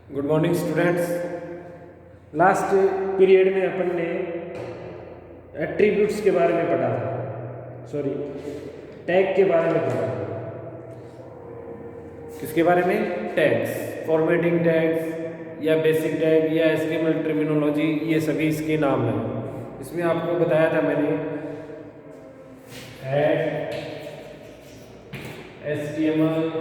Good morning students. Last period में अपन ने attributes के बारे में पढ़ा था, सॉरी टैग के बारे में पढ़ा था। किसके बारे में? टैग्स, फॉर्मेटिंग टैग्स या बेसिक टैग या एचटीएमएल टर्मिनोलॉजी, ये सभी इसके नाम हैं। इसमें आपको बताया था मैंने head, HTML,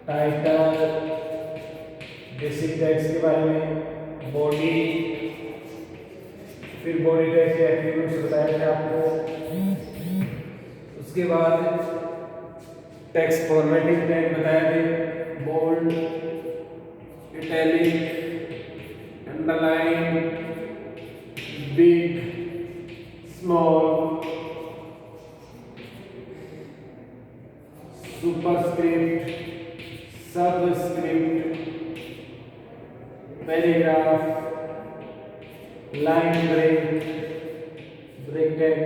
title, basic tags के बारे में, बॉडी, फिर बॉडी टैग के एट्रीब्यूट्स बताए थे आपको। उसके बाद टेक्स्ट फॉर्मेटिंग टैग बताए थे, bold, italic, underline, big, small, superscript, subscript, paragraph, line break, break tag,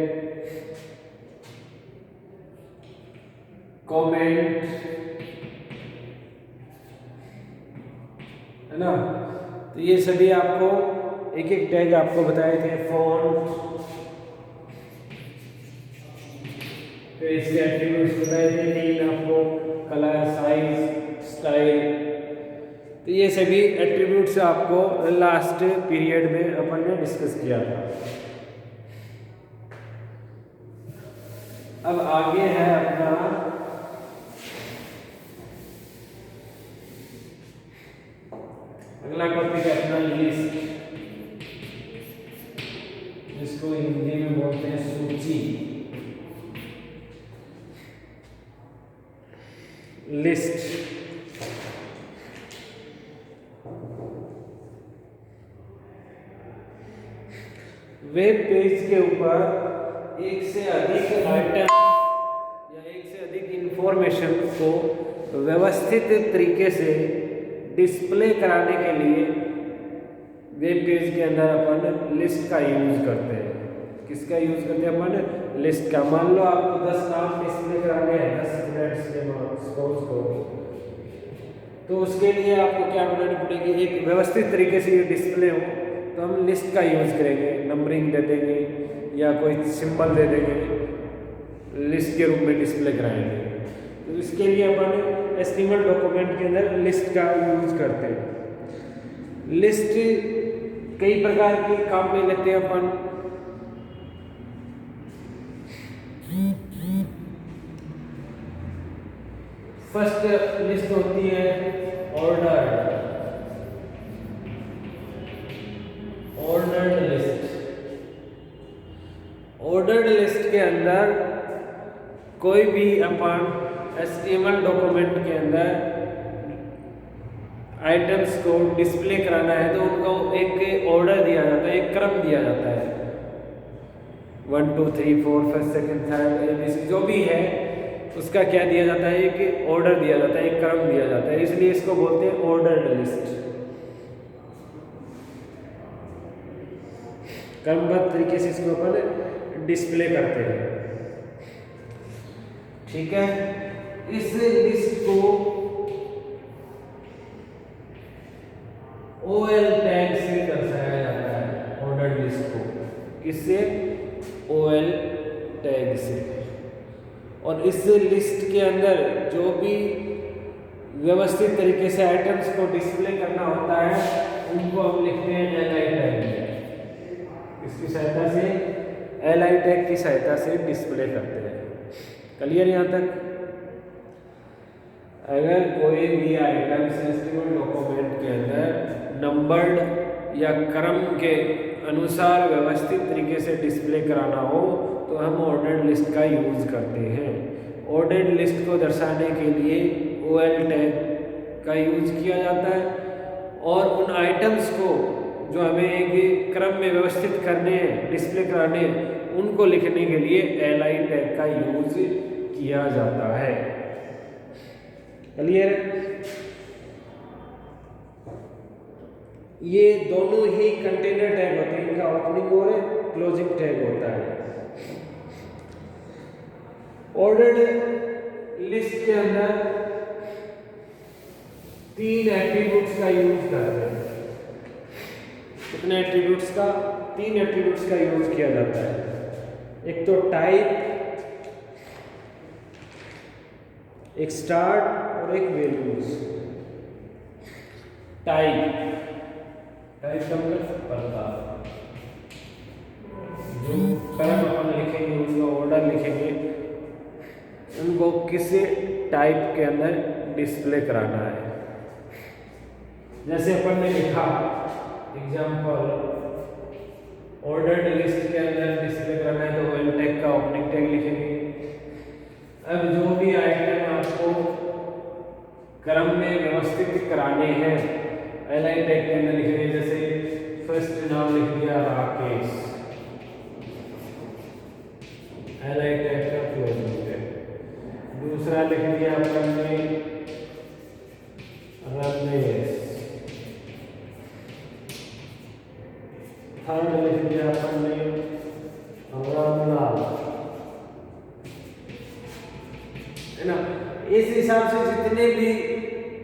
comment, है ना। तो ये सभी आपको एक एक टैग आपको बताए थे। फॉन्ट, फिर इसके एट्रीब्यूट्स बताए थे तीन आपको, कलर, साइज, स्टाइल। तो ये सभी एट्रीब्यूट्स आपको लास्ट पीरियड में अपन ने डिस्कस किया था। अब आगे है अपना अगला टॉपिक है अपना लिस्ट, जिसको हिंदी में बोलते हैं सूची। लिस्ट वेब पेज के ऊपर एक से अधिक आइटम या एक से अधिक इंफॉर्मेशन को व्यवस्थित तरीके से डिस्प्ले कराने के लिए वेब पेज के अंदर अपन लिस्ट का यूज करते हैं। किसका यूज करते हैं अपन? लिस्ट का। मान लो आपको 10 नाम डिस्प्ले कराने हैं 10 स्टूडेंट्स के मार्क्स को, तो उसके लिए आपको क्या बनानी पड़ेगी? एक व्यवस्थित तरीके से ये डिस्प्ले हो तो हम लिस्ट का यूज करेंगे, नंबरिंग दे देंगे या कोई सिंबल दे देंगे, लिस्ट के रूप में डिस्प्ले कराएंगे। तो इसके लिए अपन एचटीएमएल डॉक्यूमेंट के अंदर लिस्ट का यूज करते हैं। लिस्ट कई प्रकार के काम में लेते हैं अपन। फर्स्ट लिस्ट होती है order, ordered list. Ordered list के अंदर कोई भी अपन एचटीएमएल डॉक्यूमेंट के अंदर आइटम्स को डिस्प्ले कराना है तो उनको एक ऑर्डर दिया जाता है, एक क्रम दिया जाता है। 1 2 3 4 फर्स्ट सेकंड थर्ड ABC जो भी है उसका क्या दिया जाता है? एक ऑर्डर दिया जाता है, एक क्रम दिया जाता है, इसलिए इसको बोलते हैं ऑर्डर्ड लिस्ट। क्रमबद्ध तरीके से इसको अपन डिस्प्ले करते हैं, ठीक है। इस लिस्ट को OL टैग से दर्शाया जाता है। ऑर्डर्ड लिस्ट को किससे? OL टैग से। और इस लिस्ट के अंदर जो भी व्यवस्थित तरीके से आइटम्स को डिस्प्ले करना होता है उनको हम लिखते हैं LI टैग। इसकी सहायता से, LI टैग की सहायता से डिस्प्ले करते हैं। क्लियर यहाँ तक? अगर कोई भी आइटम एचटीएमएल डॉक्यूमेंट के अंदर नंबर्ड या क्रम के अनुसार व्यवस्थित तरीके से डिस्प्ले कराना हो तो हम ऑर्डर्ड लिस्ट का यूज करते हैं। ऑर्डर्ड लिस्ट को दर्शाने के लिए OL टैग का यूज किया जाता है और उन आइटम्स को जो हमें एक क्रम में व्यवस्थित करने हैं, डिस्प्ले कराने हैं, उनको लिखने के लिए LI टैग का यूज किया जाता है। क्लियर? ये दोनों ही कंटेनर टैग होते हैं, इनका ओपनिंग और क्लोजिंग टैग होता है। ऑर्डर्ड लिस्ट के अंदर तीन एट्रीब्यूट्स का यूज करते हैं। कितने एट्रीब्यूट्स का? तीन एट्रीब्यूट्स का यूज किया जाता है। एक तो टाइप, एक स्टार्ट और एक वैल्यूज। टाइप का मतलब प्रकार, जो क्रम अपन लिखेंगे, उसका ऑर्डर लिखेंगे, उनको किसी टाइप के अंदर डिस्प्ले कराना है। जैसे अपन ने लिखा एग्जाम्पल, ऑर्डर्ड लिस्ट के अंदर डिस्प्ले करना है तो एल टैग का ओपनिंग टैग लिखेंगे। अब जो भी आइटम आपको क्रम में व्यवस्थित कराने हैं, एल आई टैग के अंदर लिखेंगे। जैसे फर्स्ट नाम लिख दिया राकेश, एल आई टैग का क्लोजिंग टैग। दूसरा लिख दिया अपन ने रमेश, थर्ड लिख दिया अपन ने रामलाल, है ना। इस हिसाब से जितने भी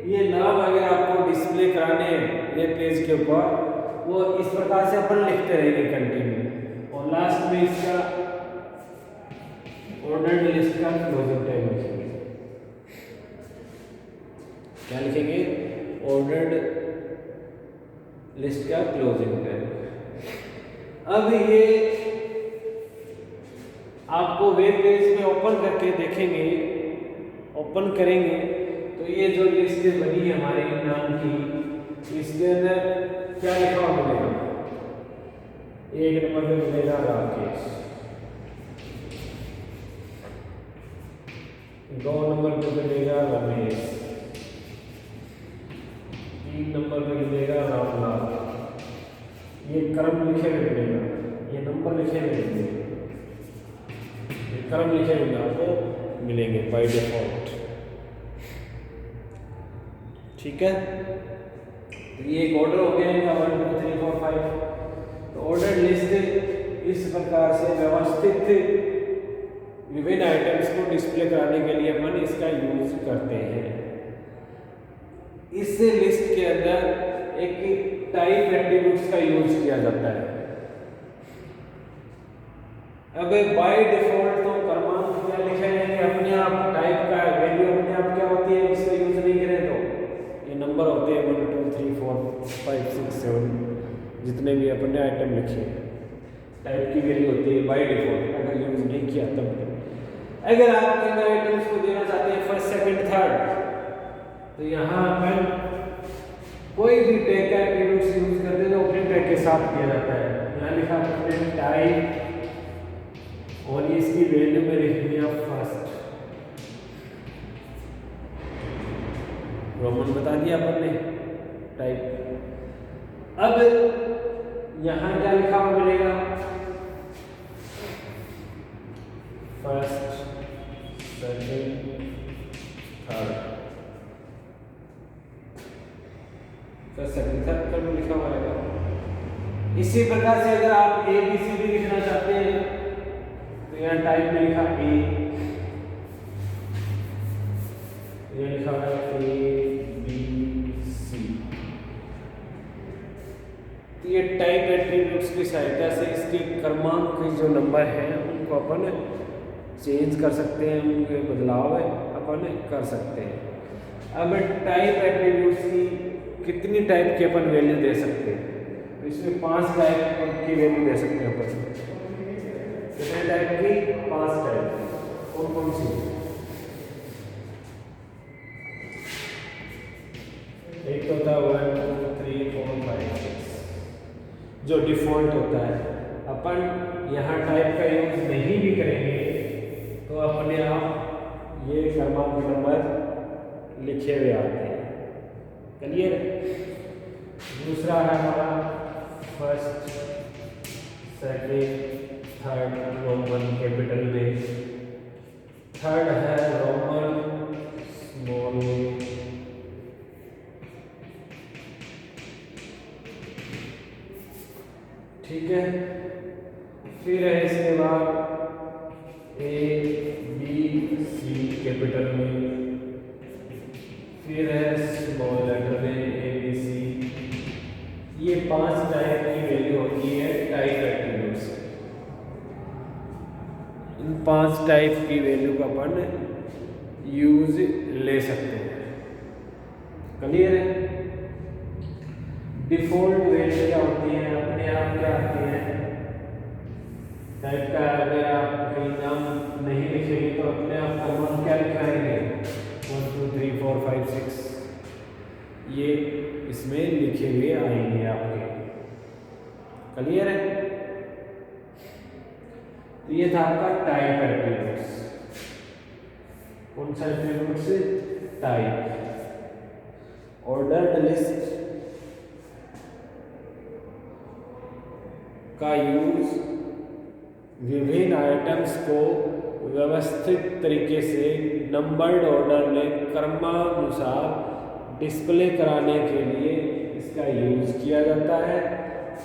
ये नाम अगर आपको डिस्प्ले कराने हैं ये पेज के ऊपर, वो इस प्रकार से अपन लिखते रहेंगे कंटिन्यू। और लास्ट में इसका ऑर्डर्ड लिस्ट का क्लोजिंग टैग लिखेंगे। क्या लिखेंगे? ऑर्डर्ड लिस्ट का क्लोजिंग टैग। अब ये आपको वेब पेज में ओपन करके देखेंगे, ओपन करेंगे तो ये जो लिस्ट बनी है हमारे नाम की, इसके अंदर क्या लिखा हुआ मिलेगा? एक नंबर पे मिलेगा राकेश, दो नंबर पे मिलेगा रमेश, तीन नंबर पे मिलेगा रामलाल। ये क्रम लिखे हुए मिलेगा, ये नंबर लिखे हुए मिलेंगे, ये क्रम लिखे हुए आपको मिलेंगे बाय डिफॉल्ट। ठीक है, तो ये एक ऑर्डर हो गया इनका 1 2 3 4 5। तो ऑर्डर लिस्ट इस प्रकार से व्यवस्थित विभिन्न आइटम्स को डिस्प्ले कराने के लिए अपन इसका यूज करते हैं। इस लिस्ट के अंदर एक टाइप एट्रीब्यूट्स का यूज किया जाता है। अब बाय डिफॉल्ट तो क्रमांक क्या लिखा है, अपने आप टाइप का वैल्यू अपने आप क्या होती है, इसका यूज नहीं करें तो ये नंबर होते हैं 1 2 3 4 5 6 7, जितने भी अपने आइटम लिखे टाइप की वैल्यू होती है बाय डिफॉल्ट। अगर यूज नहीं किया तब अगर आप इन आइटम्स को देना चाहते हैं फर्स्ट सेकंड थर्ड, तो यहाँ अपन कोई भी टैग का एट्रीब्यूट्स यूज करते हैं तो ओपनिंग टैग के साथ किया जाता है। यहाँ लिखा हमने टाइप और इसकी वैल्यू में लिख दिया फर्स्ट, रोमन बता दिया अपन ने टाइप। अब यहाँ क्या लिखा हुआ मिलेगा? First second third, first second third पर लिखा हुआ है। इसी प्रकार से अगर आप ए बी सी डी लिखना चाहते हैं तो यहाँ टाइप में लिखा ए, ये लिखा हुआ है ए बी सी। तो ये टाइप एट्रीब्यूट्स की सहायता से इसके क्रमांक के जो नंबर हैं उनको अपन चेंज कर सकते हैं, उनके बदलाव अपन कर सकते हैं। अब टाइप एट्रीब्यूट्स की कितनी टाइप की अपन वैल्यू दे सकते हैं? तो इसमें 5 टाइप की वैल्यू दे सकते हैं अपन। कितने टाइप की? 5 टाइप। कौन कौन सी? एक तो होता है 1 2 3 4 5 6 जो डिफॉल्ट होता है। अपन यहाँ टाइप का यूज नहीं भी करेंगे तो अपने आप ये क्रमांक नंबर लिखे हुए आते हैं। क्लियर? दूसरा है हमारा first second third Roman capital में, थर्ड है रोमन स्मॉल में, ठीक है। फिर है इसके बाद ए बी सी कैपिटल में, फिर है स्मॉल लेटर में ABC। ये 5 टाइप की वैल्यू होती है टाइप एट्रीब्यूट्स। इन 5 टाइप की वैल्यू का अपन यूज ले सकते हैं। क्लियर है? डिफॉल्ट वैल्यू क्या होती है, अपने आप क्या आती है टाइप का। अगर आप कहीं नाम नहीं लिखेंगे तो अपने आप क्रमांक क्या लिखाएंगे 1 2 3 4 5 6 ये इसमें लिखे हुए आएंगे आपके। क्लियर है? तो ये था आपका टाइप एट्रीब्यूट्स। कौन सा एट्रीब्यूट्स? टाइप। ऑर्डर्ड लिस्ट का यूज विभिन्न आइटम्स को व्यवस्थित तरीके से नंबर्ड ऑर्डर में क्रमानुसार डिस्प्ले कराने के लिए इसका यूज किया जाता है।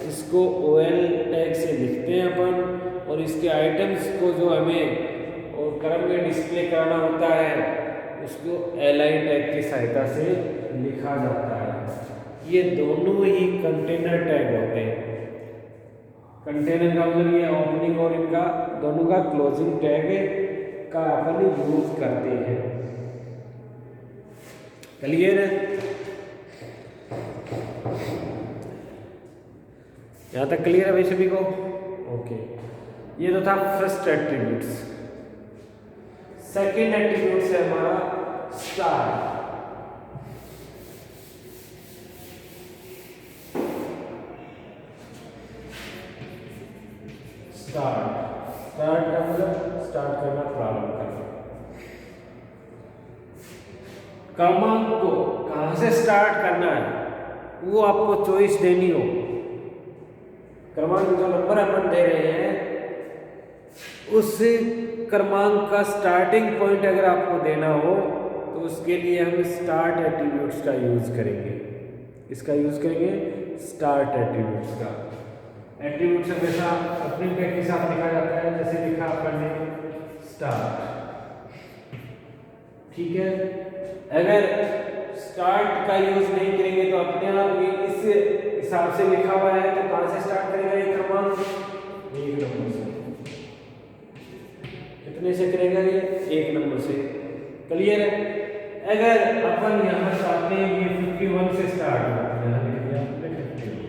इसको OL टैग से लिखते हैं अपन, और इसके आइटम्स को जो हमें और क्रम में डिस्प्ले कराना होता है उसको LI टैग की सहायता से लिखा जाता है। ये दोनों ही कंटेनर टैग होते हैं। कंटेनर का मतलब ये ओपनिंग और इनका दोनों का क्लोजिंग टैग का अपन यूज करते हैं। क्लियर है? यहाँ तक क्लियर है भाई सभी को? ओके, ये तो था फर्स्ट एट्रीब्यूट्स। सेकंड एट्रीब्यूट्स है हमारा स्टार। स्टार्ट का मतलब स्टार्ट करना, प्रारंभ करना। क्रमांक को कहां से स्टार्ट करना है वो आपको चॉइस देनी हो। क्रमांक जो नंबर अपन दे रहे हैं उस क्रमांक का स्टार्टिंग पॉइंट अगर आपको देना हो तो उसके लिए हम स्टार्ट एट्रीब्यूट्स का यूज करेंगे। इसका यूज करेंगे स्टार्ट एट्रीब्यूट्स का। एट्रीब्यूट्स हमेशा अपने टैग के साथ लिखा जाता है, जैसे लिखा आपने स्टार्ट। ठीक है? अगर स्टार्ट का यूज नहीं करेंगे तो अपने आप ये इस हिसाब से लिखा हुआ है तो कहां से स्टार्ट करेगा ये क्रमांक? 1 नंबर से। कितने से करेगा ये? 1 नंबर से। क्लियर है? अगर अपन यहां चाहते हैं ये 51 से स्टार्ट होता है, यहां लिख दिया आपने 51।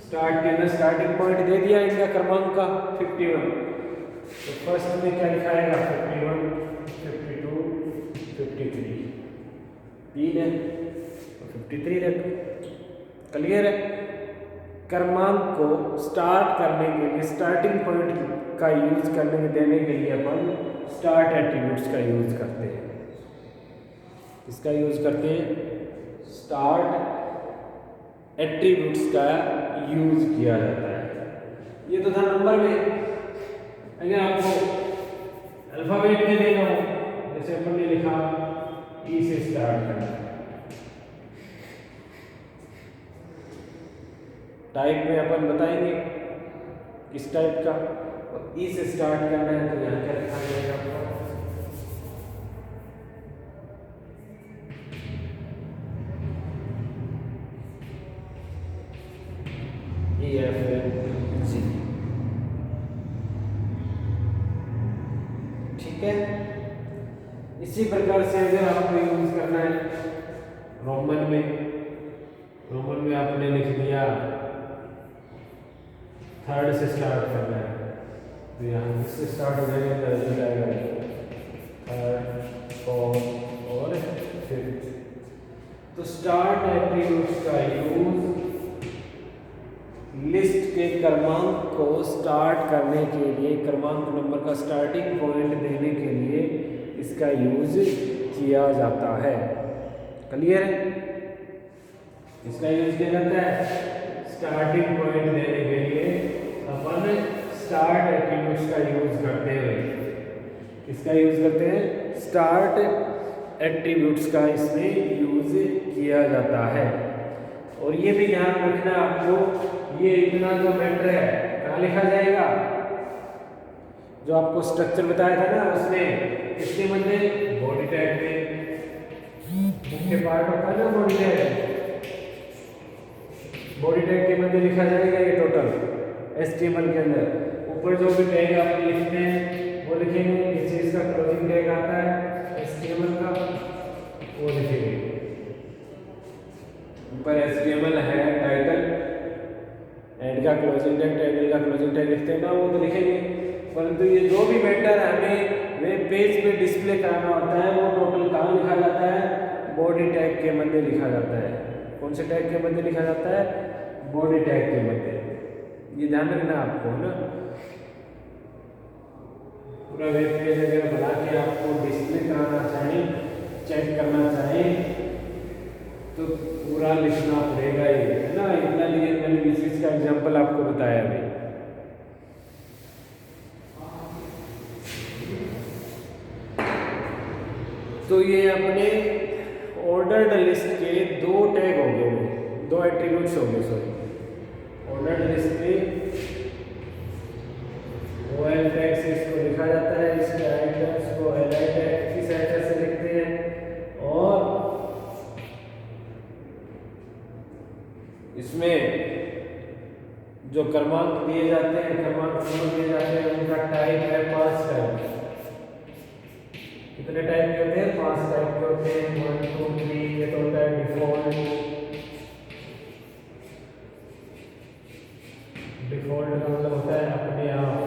स्टार्ट के अंदर स्टार्टिंग पॉइंट दे दिया इनका क्रमांक का 51। तो फर्स्ट में क्या लिखाएगा? 51 52 53 3 है तो 53 रख। क्लियर है? क्रमांक को स्टार्ट करने के लिए, स्टार्टिंग पॉइंट का यूज करने के देने के लिए अपन स्टार्ट एट्रीब्यूट्स का यूज करते हैं। इसका यूज करते हैं स्टार्ट एट्रीब्यूट्स का यूज किया जाता है। ये तो था नंबर में। अगर आपको अल्फाबेट में देना हो, जैसे अपन ने लिखा E से स्टार्ट करना है, टाइप में अपन बताएंगे किस टाइप का, और E से स्टार्ट करना है तो यहाँ क्या लिखा जाएगा आपको? EFG। ठीक है? इसी प्रकार से अगर आपको यूज करना है रोमन में आपने लिख दिया थर्ड से स्टार्ट करना है तो यहाँ इससे स्टार्ट हो जाएगा तो रिजल्ट आएगा थर्ड, फोर्थ और फिफ्थ। तो स्टार्ट एट्रीब्यूट्स का यूज लिस्ट के क्रमांक को स्टार्ट करने के लिए, क्रमांक नंबर का स्टार्टिंग पॉइंट देने के लिए इसका यूज किया जाता है। क्लियर है? इसका यूज किया जाता है स्टार्टिंग पॉइंट देने के लिए अपन स्टार्ट एट्रीब्यूट्स का यूज करते हैं। किसका यूज करते हैं? स्टार्ट एट्रीब्यूट्स का इसमें यूज किया जाता है। और ये भी ध्यान रखना आपको, ये इतना जो मैटर है कहाँ लिखा जाएगा? जो आपको स्ट्रक्चर बताया था ना उसमें, किसके मध्य? बॉडी टैग में। पार्ट होता है ना बॉडी टैग, बॉडी टैग के मध्य लिखा जाएगा ये टोटल HTML के अंदर। ऊपर जो भी टैग आप लिखते हैं वो लिखेंगे, नीचे इसका क्लोजिंग टैग आता है HTML का वो लिखेंगे। ऊपर HTML है टाइटल, एंड का क्लोजिंग टैग, टाइटल का क्लोजिंग टैग लिखते हैं ना वो तो लिखेंगे। परंतु ये जो भी मैटर हमें वेब पेज पे डिस्प्ले कराना होता है वो टोटल कहाँ लिखा जाता है, बॉडी टैग के मध्य लिखा जाता है। कौन से टैग के मध्य लिखा जाता है, बॉडी टैग के मध्य। ये ध्यान रखना आपको ना। पूरा वेब पेज अगर बना के आपको डिस्प्ले कराना चाहें, चेक करना चाहें तो पूरा लिखना पड़ेगा ये, है ना। इतना लिए मैंने इस चीज का एग्जांपल आपको बताया अभी। तो ये अपने ऑर्डर्ड लिस्ट के दो टैग हो गए, दो एट्रीब्यूट्स हो गए। सॉरी, ऑर्डर्ड लिस्ट में OL टैग से इसको लिखा जाता है, इसके आइटम्स को LI टैग की सहायता से लिखते हैं, और इसमें जो क्रमांक दिए जाते हैं, क्रमांक दिए जाते हैं, उनका टाइप है 5 टाइप। कितने टाइप के होते हैं, 5 टाइप के होते हैं। 1 2 3 ये तो होता है डिफॉल्ट। डिफॉल्ट का मतलब होता है अपने आप।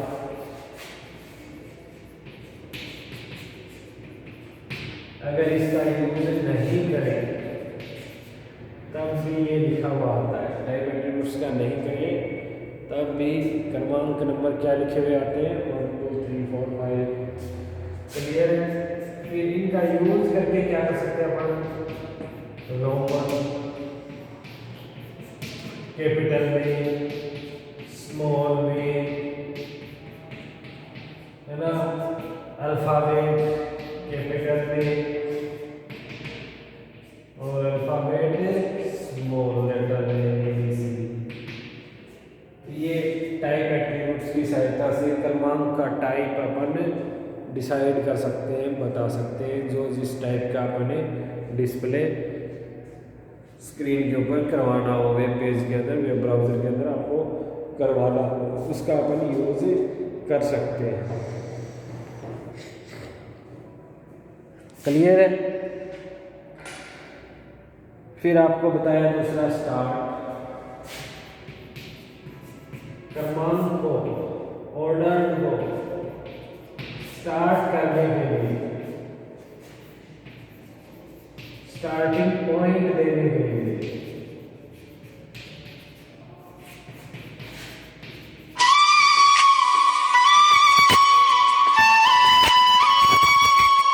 अगर इसका यूज नहीं करें तब भी ये लिखा हुआ आता है। टाइप एट्रीब्यूट्स का नहीं करें तब भी क्रमांक नंबर क्या लिखे हुए आते हैं, 1 2 3 4 5। क्लियर है। फिर इनका यूज करके क्या कर सकते हैं अपन, रोमन कैपिटल में, स्मॉल में, है ना, अल्फाबेट कैपिटल में और अल्फाबेट स्मॉल लेटर में। ये टाइप एट्रीब्यूट्स की सहायता से क्रमांक का टाइप अपन डिसाइड कर सकते हैं, बता सकते हैं। जो जिस टाइप का अपने डिस्प्ले स्क्रीन के ऊपर करवाना हो, वेब पेज के अंदर, वेब ब्राउज़र के अंदर आपको करवाना हो, उसका अपन यूज कर सकते हैं। क्लियर है। फिर आपको बताया दूसरा स्टार्ट, क्रमांक को, ऑर्डर को स्टार्ट करने के लिए, स्टार्टिंग पॉइंट देने के लिए